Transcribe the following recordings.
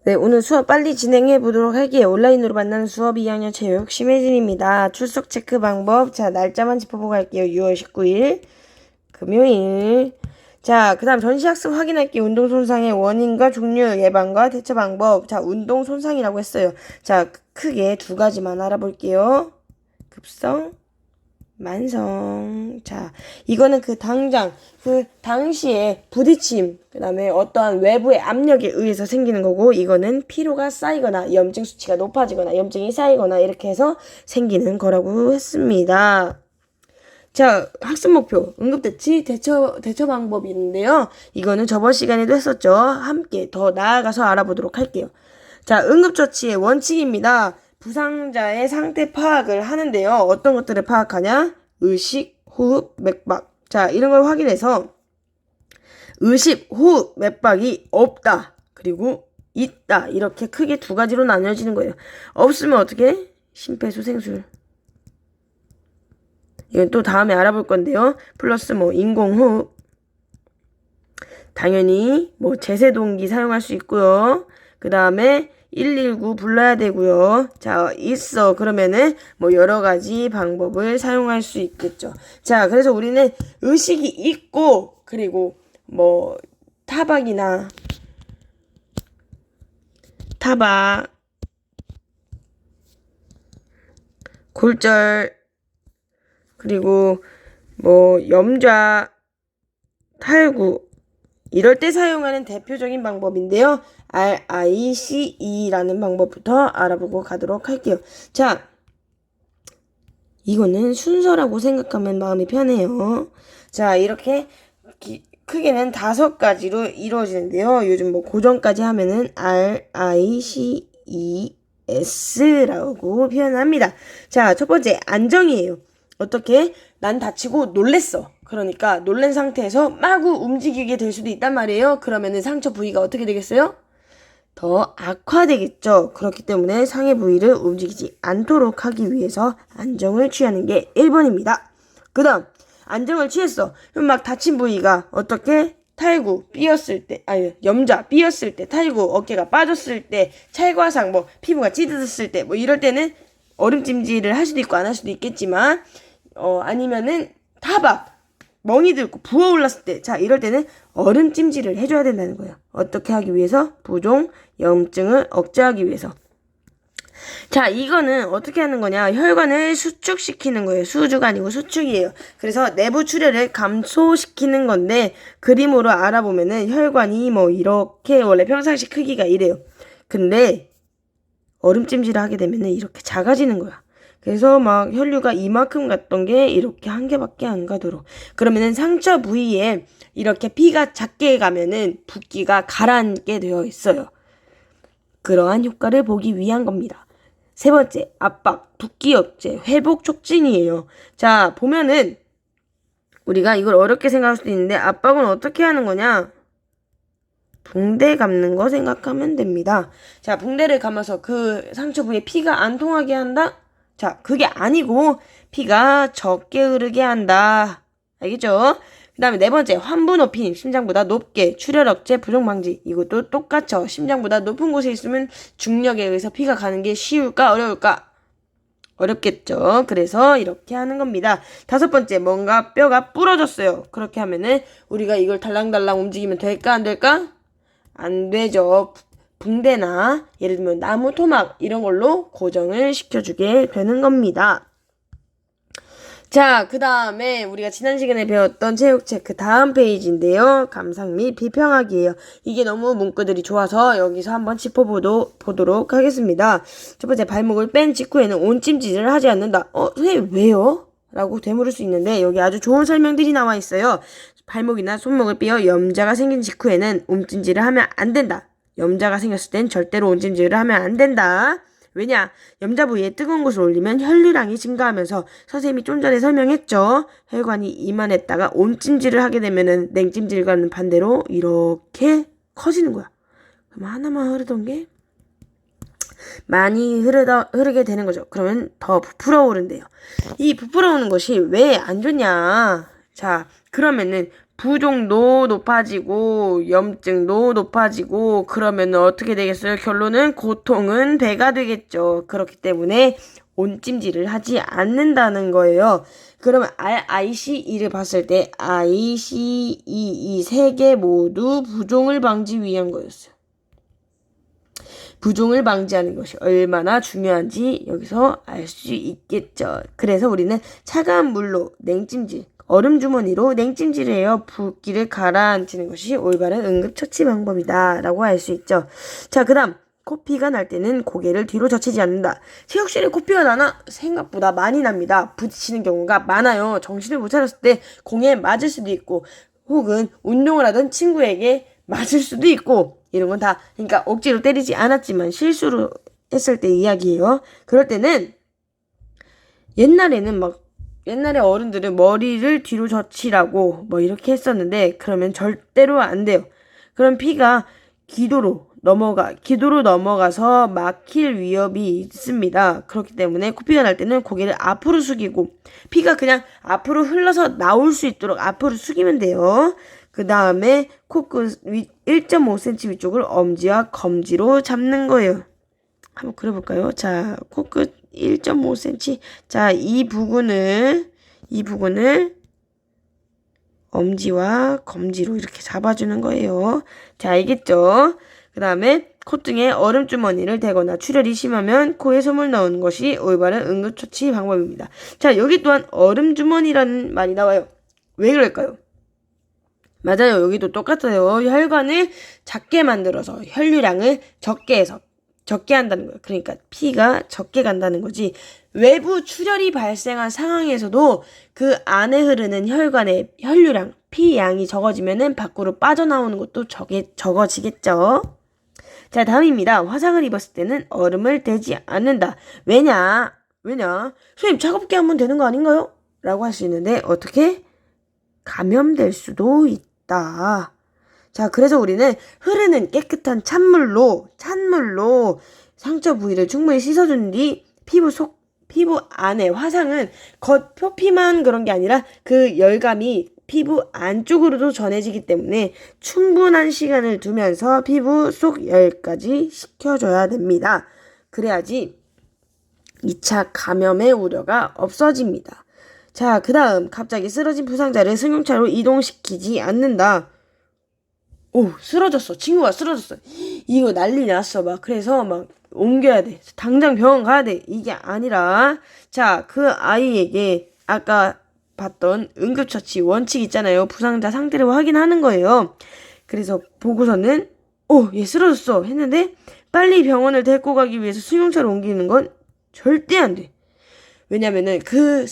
네, 오늘 수업 빨리 진행해 보도록 할게요. 온라인으로 만나는 수업 2학년 체육 심혜진입니다. 출석 체크 방법. 자, 날짜만 짚어보고 갈게요. 6월 19일 금요일. 자, 그 다음 전시학습 확인할게요. 운동 손상의 원인과 종류, 예방과 대처 방법. 자, 운동 손상이라고 했어요. 자, 크게 두 가지만 알아볼게요. 급성, 만성. 자, 이거는 그 당시에 부딪힘, 그 다음에 어떠한 외부의 압력에 의해서 생기는 거고, 이거는 피로가 쌓이거나, 염증 수치가 높아지거나, 염증이 쌓이거나, 이렇게 해서 생기는 거라고 했습니다. 자, 학습 목표, 응급대치, 대처 방법이 있는데요. 이거는 저번 시간에도 했었죠. 함께 더 나아가서 알아보도록 할게요. 자, 응급처치의 원칙입니다. 부상자의 상태 파악을 하는데요. 어떤 것들을 파악하냐? 의식, 호흡, 맥박. 자, 이런 걸 확인해서 의식, 호흡, 맥박이 없다. 그리고 있다. 이렇게 크게 두 가지로 나뉘어지는 거예요. 없으면 어떻게? 심폐소생술. 이건 또 다음에 알아볼 건데요. 플러스 인공호흡. 당연히 제세동기 사용할 수 있고요. 그 다음에 119 불러야 되고요. 자, 있어. 그러면은 여러 가지 방법을 사용할 수 있겠죠. 자, 그래서 우리는 의식이 있고, 그리고 타박, 골절, 그리고 염좌, 탈구, 이럴 때 사용하는 대표적인 방법인데요. RICE라는 방법부터 알아보고 가도록 할게요. 자, 이거는 순서라고 생각하면 마음이 편해요. 자, 이렇게 크게는 5가지로 이루어지는데요. 요즘 고정까지 하면은 RICES라고 표현합니다. 자, 첫 번째, 안정이에요. 어떻게? 난 다치고 놀랬어. 그러니까 놀란 상태에서 마구 움직이게 될 수도 있단 말이에요. 그러면은 상처 부위가 어떻게 되겠어요? 더 악화되겠죠. 그렇기 때문에 상해 부위를 움직이지 않도록 하기 위해서 안정을 취하는 게 1번입니다. 그 다음, 안정을 취했어. 그럼 막 다친 부위가 어떻게? 탈구, 삐었을 때, 염좌, 삐었을 때, 탈구, 어깨가 빠졌을 때, 찰과상, 피부가 찌릿했을 때, 이럴 때는 얼음찜질을 할 수도 있고 안 할 수도 있겠지만, 아니면은 타박, 멍이 들고 부어올랐을 때, 자, 이럴 때는 얼음찜질을 해줘야 된다는 거예요. 어떻게 하기 위해서? 부종, 염증을 억제하기 위해서. 자, 이거는 어떻게 하는 거냐? 혈관을 수축시키는 거예요. 수주가 아니고 수축이에요. 그래서 내부 출혈을 감소시키는 건데, 그림으로 알아보면은 혈관이 이렇게 원래 평상시 크기가 이래요. 근데 얼음찜질을 하게 되면은 이렇게 작아지는 거야. 그래서 혈류가 이만큼 갔던 게 이렇게 한 개밖에 안 가도록. 그러면은 상처 부위에 이렇게 피가 작게 가면은 붓기가 가라앉게 되어 있어요. 그러한 효과를 보기 위한 겁니다. 세 번째, 압박, 붓기 억제, 회복 촉진이에요. 자, 보면은 우리가 이걸 어렵게 생각할 수도 있는데 압박은 어떻게 하는 거냐? 붕대 감는 거 생각하면 됩니다. 자, 붕대를 감아서 그 상처 부위에 피가 안 통하게 한다? 자, 그게 아니고 피가 적게 흐르게 한다. 알겠죠? 그 다음에 4번째, 환부 높임. 심장보다 높게. 출혈 억제, 부종 방지. 이것도 똑같죠. 심장보다 높은 곳에 있으면 중력에 의해서 피가 가는 게 쉬울까 어려울까? 어렵겠죠. 그래서 이렇게 하는 겁니다. 5번째, 뭔가 뼈가 부러졌어요. 그렇게 하면은 우리가 이걸 달랑달랑 움직이면 될까 안 될까? 안 되죠. 붕대나 예를 들면 나무 토막 이런 걸로 고정을 시켜주게 되는 겁니다. 자, 그 다음에 우리가 지난 시간에 배웠던 체육책 그 다음 페이지인데요. 감상 및 비평하기예요. 이게 너무 문구들이 좋아서 여기서 한번 짚어보도록 하겠습니다. 첫 번째, 발목을 뺀 직후에는 온찜질을 하지 않는다. 선생님 왜요? 라고 되물을 수 있는데 여기 아주 좋은 설명들이 나와 있어요. 발목이나 손목을 삐어 염자가 생긴 직후에는 온찜질을 하면 안 된다. 염자가 생겼을 땐 절대로 온찜질을 하면 안 된다. 왜냐? 염자 부위에 뜨거운 것을 올리면 혈류량이 증가하면서 선생님이 좀 전에 설명했죠. 혈관이 이만했다가 온찜질을 하게 되면은 냉찜질과는 반대로 이렇게 커지는 거야. 그럼 하나만 흐르던 게 많이 흐르게 되는 거죠. 그러면 더 부풀어 오른대요. 이 부풀어 오는 것이 왜 안 좋냐? 자, 그러면은 부종도 높아지고 염증도 높아지고 그러면 어떻게 되겠어요? 결론은 고통은 배가 되겠죠. 그렇기 때문에 온찜질을 하지 않는다는 거예요. 그러면 ICE를 봤을 때 ICE 이 세 개 모두 부종을 방지 위한 거였어요. 부종을 방지하는 것이 얼마나 중요한지 여기서 알 수 있겠죠. 그래서 우리는 차가운 물로 냉찜질, 얼음 주머니로 냉찜질을 해요. 붓기를 가라앉히는 것이 올바른 응급처치 방법이다 라고 알 수 있죠. 자, 그 다음 코피가 날 때는 고개를 뒤로 젖히지 않는다. 체육실에 코피가 나나? 생각보다 많이 납니다. 부딪히는 경우가 많아요. 정신을 못 차렸을 때 공에 맞을 수도 있고 혹은 운동을 하던 친구에게 맞을 수도 있고 이런 건 다 그러니까 억지로 때리지 않았지만 실수로 했을 때 이야기예요. 그럴 때는 옛날에 어른들은 머리를 뒤로 젖히라고 뭐 이렇게 했었는데 그러면 절대로 안 돼요. 그럼 피가 기도로 넘어가서 막힐 위협이 있습니다. 그렇기 때문에 코피가 날 때는 고개를 앞으로 숙이고 피가 그냥 앞으로 흘러서 나올 수 있도록 앞으로 숙이면 돼요. 그 다음에 코끝 1.5cm 위쪽을 엄지와 검지로 잡는 거예요. 한번 그려볼까요? 자, 코끝 1.5cm. 자, 이 부분을 엄지와 검지로 이렇게 잡아주는 거예요. 자, 알겠죠? 그 다음에 콧등에 얼음주머니를 대거나 출혈이 심하면 코에 솜을 넣는 것이 올바른 응급처치 방법입니다. 자, 여기 또한 얼음주머니라는 말이 나와요. 왜 그럴까요? 맞아요. 여기도 똑같아요. 혈관을 작게 만들어서 혈류량을 적게 한다는 거예요. 그러니까 피가 적게 간다는 거지. 외부 출혈이 발생한 상황에서도 그 안에 흐르는 혈관의 혈류량, 피 양이 적어지면은 밖으로 빠져나오는 것도 적어지겠죠. 자, 다음입니다. 화상을 입었을 때는 얼음을 대지 않는다. 왜냐? 선생님, 차갑게 하면 되는 거 아닌가요? 라고 할 수 있는데 어떻게? 감염될 수도 있다. 자, 그래서 우리는 흐르는 깨끗한 찬물로 상처 부위를 충분히 씻어준 뒤 피부 안에 화상은 겉 표피만 그런 게 아니라 그 열감이 피부 안쪽으로도 전해지기 때문에 충분한 시간을 두면서 피부 속 열까지 식혀줘야 됩니다. 그래야지 2차 감염의 우려가 없어집니다. 자, 그 다음 갑자기 쓰러진 부상자를 승용차로 이동시키지 않는다. 오, 쓰러졌어. 친구가 쓰러졌어. 이거 난리 났어. 그래서 옮겨야 돼. 당장 병원 가야 돼. 이게 아니라 자, 그 아이에게 아까 봤던 응급처치 원칙 있잖아요. 부상자 상태를 확인하는 거예요. 그래서 보고서는 얘 쓰러졌어 했는데 빨리 병원을 데리고 가기 위해서 승용차로 옮기는 건 절대 안 돼. 왜냐면은 그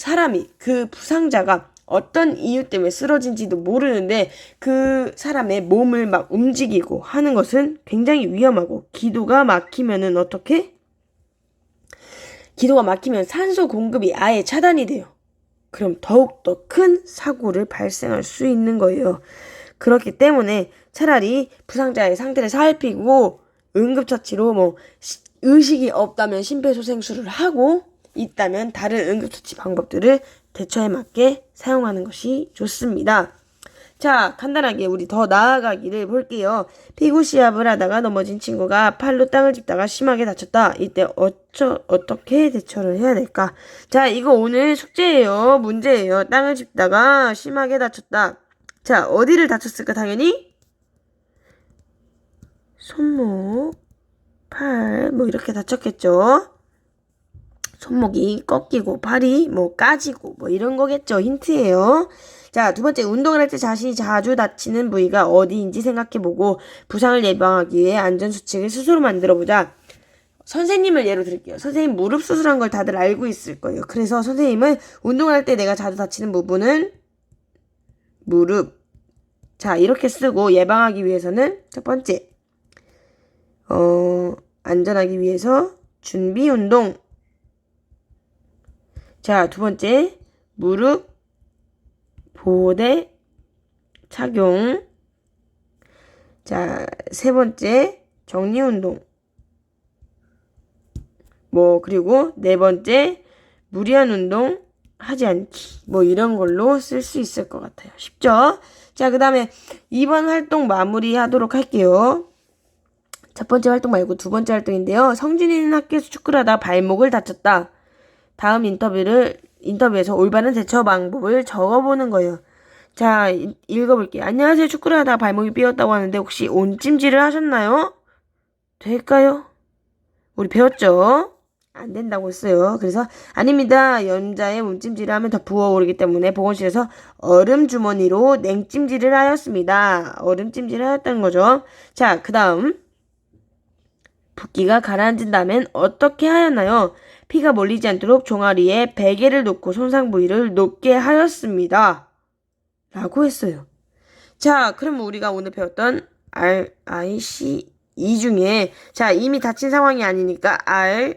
부상자가 어떤 이유 때문에 쓰러진지도 모르는데 그 사람의 몸을 움직이고 하는 것은 굉장히 위험하고 기도가 막히면은 어떻게? 기도가 막히면 산소 공급이 아예 차단이 돼요. 그럼 더욱더 큰 사고를 발생할 수 있는 거예요. 그렇기 때문에 차라리 부상자의 상태를 살피고 응급처치로 의식이 없다면 심폐소생술을 하고 있다면 다른 응급처치 방법들을 대처에 맞게 사용하는 것이 좋습니다. 자, 간단하게 우리 더 나아가기를 볼게요. 피구 시합을 하다가 넘어진 친구가 팔로 땅을 짚다가 심하게 다쳤다. 이때 어떻게 대처를 해야 될까? 자, 이거 오늘 숙제예요. 문제예요. 땅을 짚다가 심하게 다쳤다. 자, 어디를 다쳤을까? 당연히 손목, 팔, 이렇게 다쳤겠죠. 손목이 꺾이고 팔이 까지고 이런 거겠죠. 힌트예요. 자, 두 번째, 운동을 할 때 자신이 자주 다치는 부위가 어디인지 생각해보고 부상을 예방하기 위해 안전수칙을 스스로 만들어보자. 선생님을 예로 들을게요. 선생님 무릎 수술한 걸 다들 알고 있을 거예요. 그래서 선생님은 운동을 할 때 내가 자주 다치는 부분은 무릎. 자, 이렇게 쓰고 예방하기 위해서는 첫 번째, 안전하기 위해서 준비 운동. 자, 두 번째, 무릎 보호대 착용. 자, 세 번째, 정리운동. 그리고 네 번째, 무리한 운동 하지 않기. 이런 걸로 쓸 수 있을 것 같아요. 쉽죠? 자, 그 다음에 2번 활동 마무리 하도록 할게요. 첫 번째 활동 말고 두 번째 활동인데요. 성준이는 학교에서 축구를 하다 발목을 다쳤다. 다음 인터뷰에서 올바른 대처 방법을 적어보는 거예요. 자, 읽어볼게요. 안녕하세요. 축구를 하다가 발목이 삐었다고 하는데 혹시 온찜질을 하셨나요? 될까요? 우리 배웠죠? 안 된다고 했어요. 그래서 아닙니다. 연자에 온찜질을 하면 더 부어오르기 때문에 보건실에서 얼음 주머니로 냉찜질을 하였습니다. 얼음찜질을 하였다는 거죠. 자, 그 다음 붓기가 가라앉은 다음엔 어떻게 하였나요? 피가 몰리지 않도록 종아리에 베개를 놓고 손상 부위를 높게 하였습니다. 라고 했어요. 자, 그럼 우리가 오늘 배웠던 R, I, C, E 중에 자, 이미 다친 상황이 아니니까 R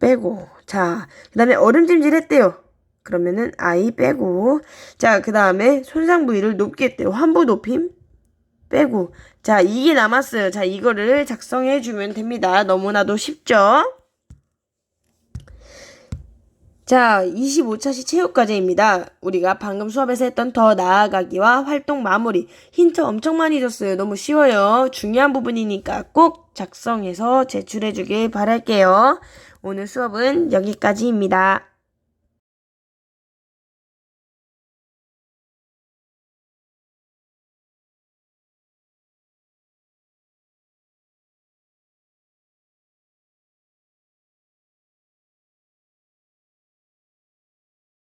빼고 자, 그 다음에 얼음찜질 했대요. 그러면은 I 빼고 자, 그 다음에 손상 부위를 높게 했대요. 환부 높임 빼고 자, 이게 남았어요. 자, 이거를 작성해 주면 됩니다. 너무나도 쉽죠? 자, 25차시 체육과제입니다. 우리가 방금 수업에서 했던 더 나아가기와 활동 마무리 힌트 엄청 많이 줬어요. 너무 쉬워요. 중요한 부분이니까 꼭 작성해서 제출해 주길 바랄게요. 오늘 수업은 여기까지입니다.